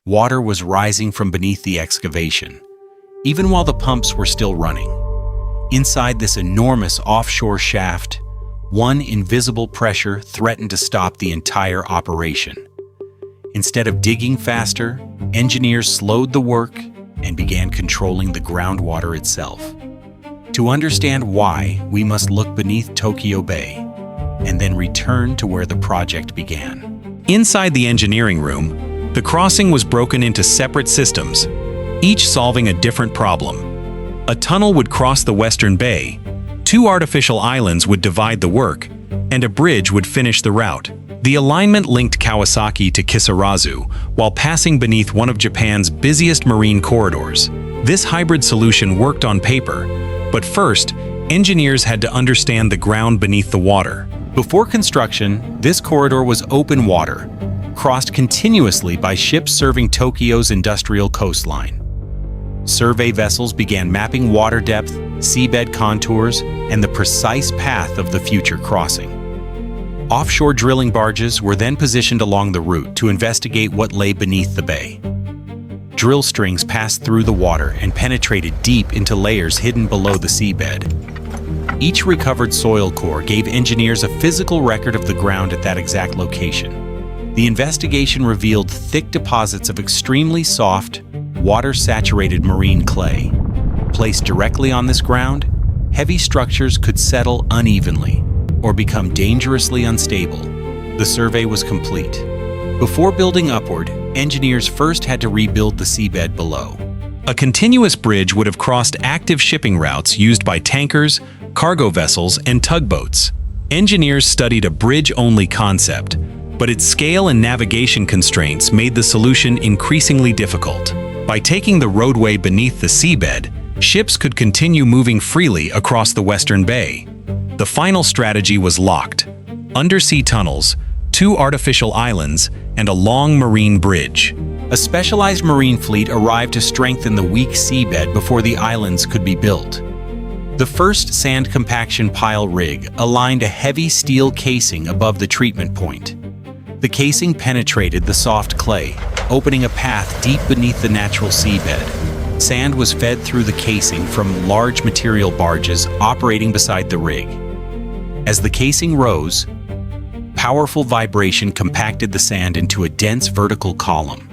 Water was rising from beneath the excavation, even while the pumps were still running. Inside this enormous offshore shaft, one invisible pressure threatened to stop the entire operation. Instead of digging faster, engineers slowed the work and began controlling the groundwater itself. To understand why, we must look beneath Tokyo Bay and then return to where the project began. Inside the engineering room, the crossing was broken into separate systems, each solving a different problem. A tunnel would cross the Western Bay, 2 artificial islands would divide the work, and a bridge would finish the route. The alignment linked Kawasaki to Kisarazu while passing beneath one of Japan's busiest marine corridors. This hybrid solution worked on paper, but first, engineers had to understand the ground beneath the water. Before construction, this corridor was open water, crossed continuously by ships serving Tokyo's industrial coastline. Survey vessels began mapping water depth, seabed contours, and the precise path of the future crossing. Offshore drilling barges were then positioned along the route to investigate what lay beneath the bay. Drill strings passed through the water and penetrated deep into layers hidden below the seabed. Each recovered soil core gave engineers a physical record of the ground at that exact location. The investigation revealed thick deposits of extremely soft, water-saturated marine clay. Placed directly on this ground, heavy structures could settle unevenly or become dangerously unstable. The survey was complete. Before building upward, engineers first had to rebuild the seabed below. A continuous bridge would have crossed active shipping routes used by tankers, cargo vessels, and tugboats. Engineers studied a bridge-only concept, but its scale and navigation constraints made the solution increasingly difficult. By taking the roadway beneath the seabed, ships could continue moving freely across the Western Bay. The final strategy was locked: undersea tunnels, 2 artificial islands, and a long marine bridge. A specialized marine fleet arrived to strengthen the weak seabed before the islands could be built. The first sand compaction pile rig aligned a heavy steel casing above the treatment point. The casing penetrated the soft clay, opening a path deep beneath the natural seabed. Sand was fed through the casing from large material barges operating beside the rig. As the casing rose, powerful vibration compacted the sand into a dense vertical column.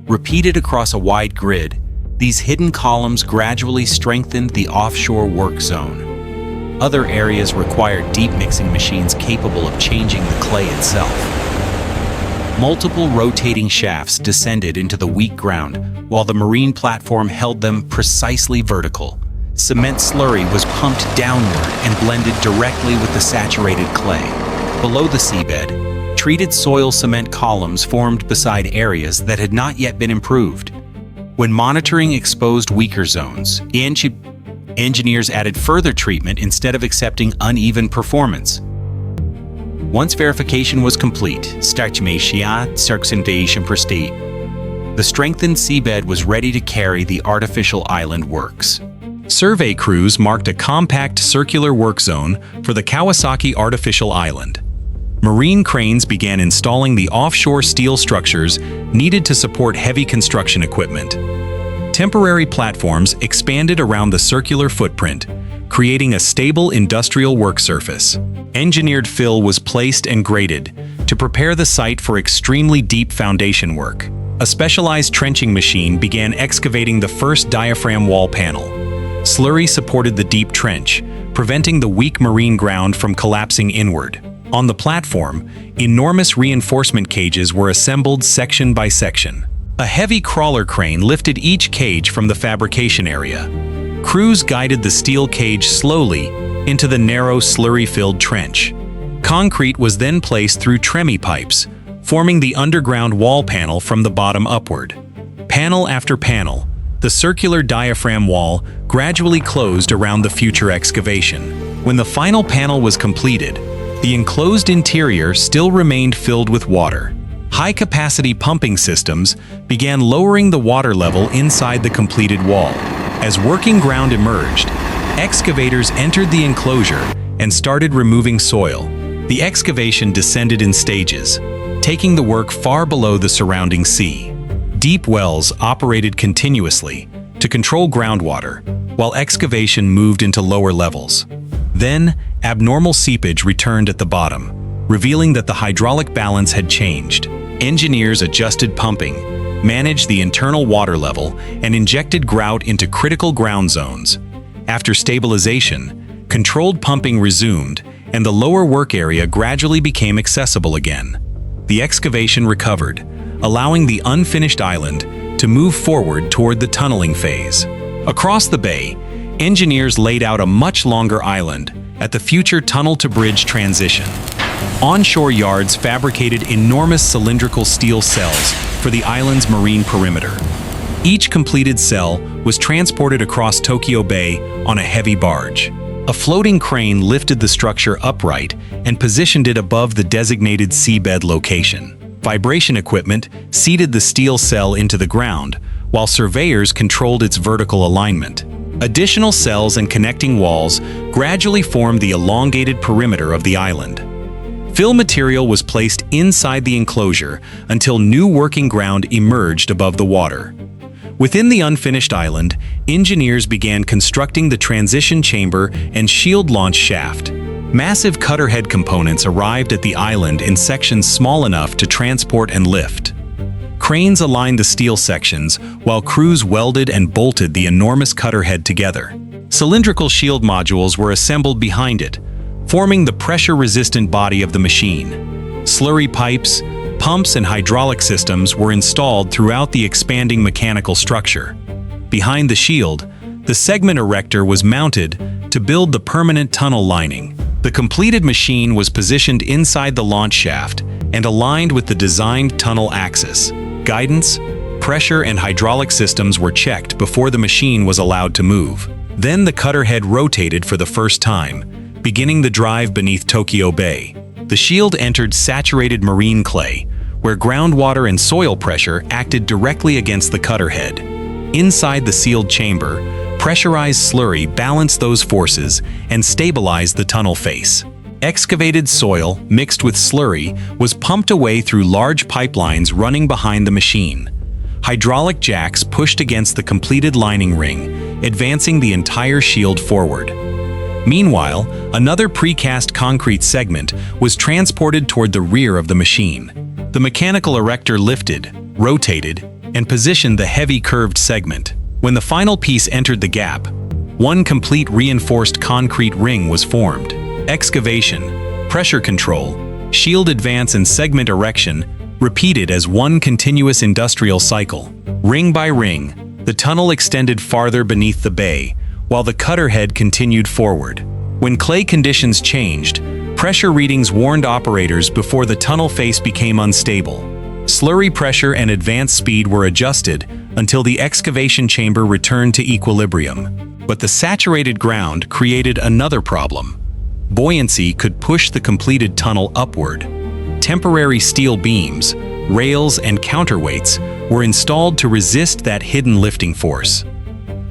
Repeated across a wide grid, these hidden columns gradually strengthened the offshore work zone. Other areas required deep mixing machines capable of changing the clay itself. Multiple rotating shafts descended into the weak ground, while the marine platform held them precisely vertical. Cement slurry was pumped downward and blended directly with the saturated clay. Below the seabed, treated soil cement columns formed beside areas that had not yet been improved. When monitoring exposed weaker zones, engineers added further treatment instead of accepting uneven performance. Once verification was complete, the strengthened seabed was ready to carry the artificial island works. Survey crews marked a compact circular work zone for the Kawasaki artificial island. Marine cranes began installing the offshore steel structures needed to support heavy construction equipment. Temporary platforms expanded around the circular footprint, creating a stable industrial work surface. Engineered fill was placed and graded to prepare the site for extremely deep foundation work. A specialized trenching machine began excavating the first diaphragm wall panel. Slurry supported the deep trench, preventing the weak marine ground from collapsing inward. On the platform, enormous reinforcement cages were assembled section by section. A heavy crawler crane lifted each cage from the fabrication area. Crews guided the steel cage slowly into the narrow slurry-filled trench. Concrete was then placed through tremie pipes, forming the underground wall panel from the bottom upward. Panel after panel, the circular diaphragm wall gradually closed around the future excavation. When the final panel was completed, the enclosed interior still remained filled with water. High-capacity pumping systems began lowering the water level inside the completed wall. As working ground emerged, excavators entered the enclosure and started removing soil. The excavation descended in stages, taking the work far below the surrounding sea. Deep wells operated continuously to control groundwater, while excavation moved into lower levels. Then, abnormal seepage returned at the bottom, revealing that the hydraulic balance had changed. Engineers adjusted pumping, managed the internal water level, and injected grout into critical ground zones. After stabilization, controlled pumping resumed, and the lower work area gradually became accessible again. The excavation recovered, allowing the unfinished island to move forward toward the tunneling phase. Across the bay, engineers laid out a much longer island at the future tunnel-to-bridge transition. Onshore yards fabricated enormous cylindrical steel cells for the island's marine perimeter. Each completed cell was transported across Tokyo Bay on a heavy barge. A floating crane lifted the structure upright and positioned it above the designated seabed location. Vibration equipment seated the steel cell into the ground, while surveyors controlled its vertical alignment. Additional cells and connecting walls gradually formed the elongated perimeter of the island. Fill material was placed inside the enclosure until new working ground emerged above the water. Within the unfinished island, engineers began constructing the transition chamber and shield launch shaft. Massive cutter head components arrived at the island in sections small enough to transport and lift. Cranes aligned the steel sections, while crews welded and bolted the enormous cutter head together. Cylindrical shield modules were assembled behind it, forming the pressure-resistant body of the machine. Slurry pipes, pumps, and hydraulic systems were installed throughout the expanding mechanical structure. Behind the shield, the segment erector was mounted to build the permanent tunnel lining. The completed machine was positioned inside the launch shaft and aligned with the designed tunnel axis. Guidance, pressure, and hydraulic systems were checked before the machine was allowed to move. Then the cutter head rotated for the first time, beginning the drive beneath Tokyo Bay. The shield entered saturated marine clay, where groundwater and soil pressure acted directly against the cutter head. Inside the sealed chamber, pressurized slurry balanced those forces and stabilized the tunnel face. Excavated soil, mixed with slurry, was pumped away through large pipelines running behind the machine. Hydraulic jacks pushed against the completed lining ring, advancing the entire shield forward. Meanwhile, another precast concrete segment was transported toward the rear of the machine. The mechanical erector lifted, rotated, and positioned the heavy curved segment. When the final piece entered the gap, one complete reinforced concrete ring was formed. Excavation, pressure control, shield advance, and segment erection repeated as one continuous industrial cycle. Ring by ring, the tunnel extended farther beneath the bay, while the cutter head continued forward. When clay conditions changed, pressure readings warned operators before the tunnel face became unstable. Slurry pressure and advance speed were adjusted until the excavation chamber returned to equilibrium. But the saturated ground created another problem. Buoyancy could push the completed tunnel upward. Temporary steel beams, rails, and counterweights were installed to resist that hidden lifting force.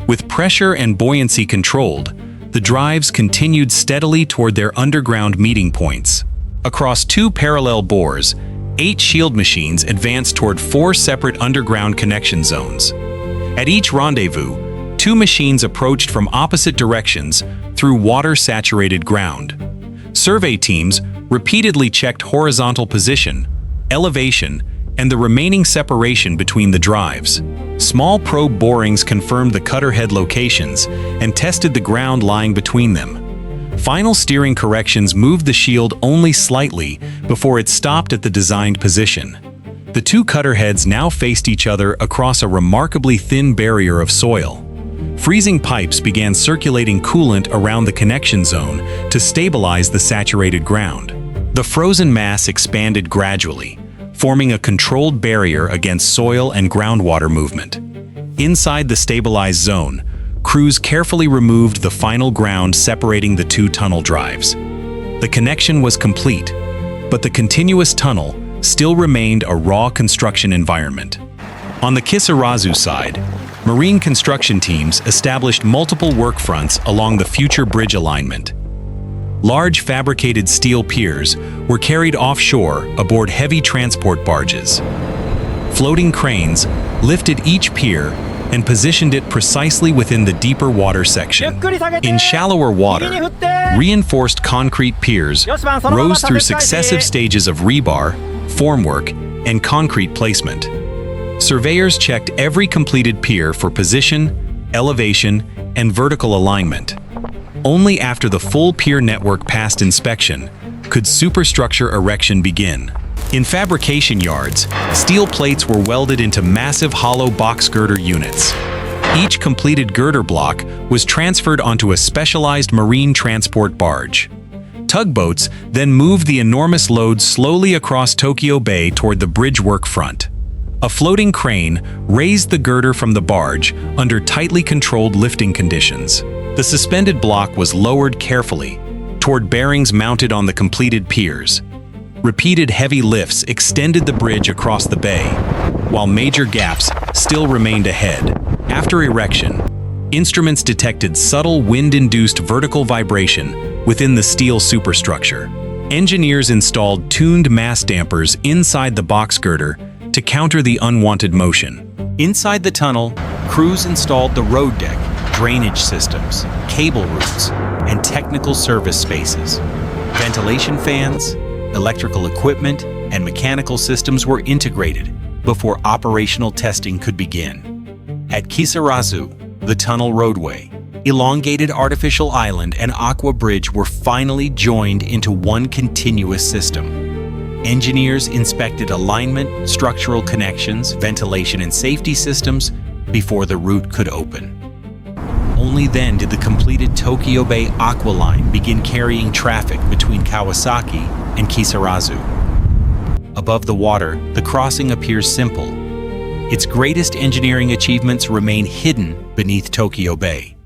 With pressure and buoyancy controlled, the drives continued steadily toward their underground meeting points. Across two parallel bores, 8 shield machines advanced toward 4 separate underground connection zones. At each rendezvous, 2 machines approached from opposite directions through water-saturated ground. Survey teams repeatedly checked horizontal position, elevation, and the remaining separation between the drives. Small probe borings confirmed the cutter head locations and tested the ground lying between them. Final steering corrections moved the shield only slightly before it stopped at the designed position. The 2 cutter heads now faced each other across a remarkably thin barrier of soil. Freezing pipes began circulating coolant around the connection zone to stabilize the saturated ground. The frozen mass expanded gradually, forming a controlled barrier against soil and groundwater movement. Inside the stabilized zone, crews carefully removed the final ground separating the 2 tunnel drives. The connection was complete, but the continuous tunnel still remained a raw construction environment. On the Kisarazu side, marine construction teams established multiple work fronts along the future bridge alignment. Large fabricated steel piers were carried offshore aboard heavy transport barges. Floating cranes lifted each pier, and positioned it precisely within the deeper water section. In shallower water, reinforced concrete piers rose through successive stages of rebar, formwork, and concrete placement. Surveyors checked every completed pier for position, elevation, and vertical alignment. Only after the full pier network passed inspection could superstructure erection begin. In fabrication yards, steel plates were welded into massive hollow box girder units. Each completed girder block was transferred onto a specialized marine transport barge. Tugboats then moved the enormous load slowly across Tokyo Bay toward the bridge work front. A floating crane raised the girder from the barge under tightly controlled lifting conditions. The suspended block was lowered carefully toward bearings mounted on the completed piers. Repeated heavy lifts extended the bridge across the bay, while major gaps still remained ahead. After erection, instruments detected subtle wind-induced vertical vibration within the steel superstructure. Engineers installed tuned mass dampers inside the box girder to counter the unwanted motion. Inside the tunnel, crews installed the road deck, drainage systems, cable routes, and technical service spaces. Ventilation fans, electrical equipment, and mechanical systems were integrated before operational testing could begin. At Kisarazu, the tunnel roadway, elongated artificial island and Aqua Bridge were finally joined into one continuous system. Engineers inspected alignment, structural connections, ventilation, and safety systems before the route could open. Only then did the completed Tokyo Bay Aqua-Line begin carrying traffic between Kawasaki and Kisarazu. Above the water, the crossing appears simple. Its greatest engineering achievements remain hidden beneath Tokyo Bay.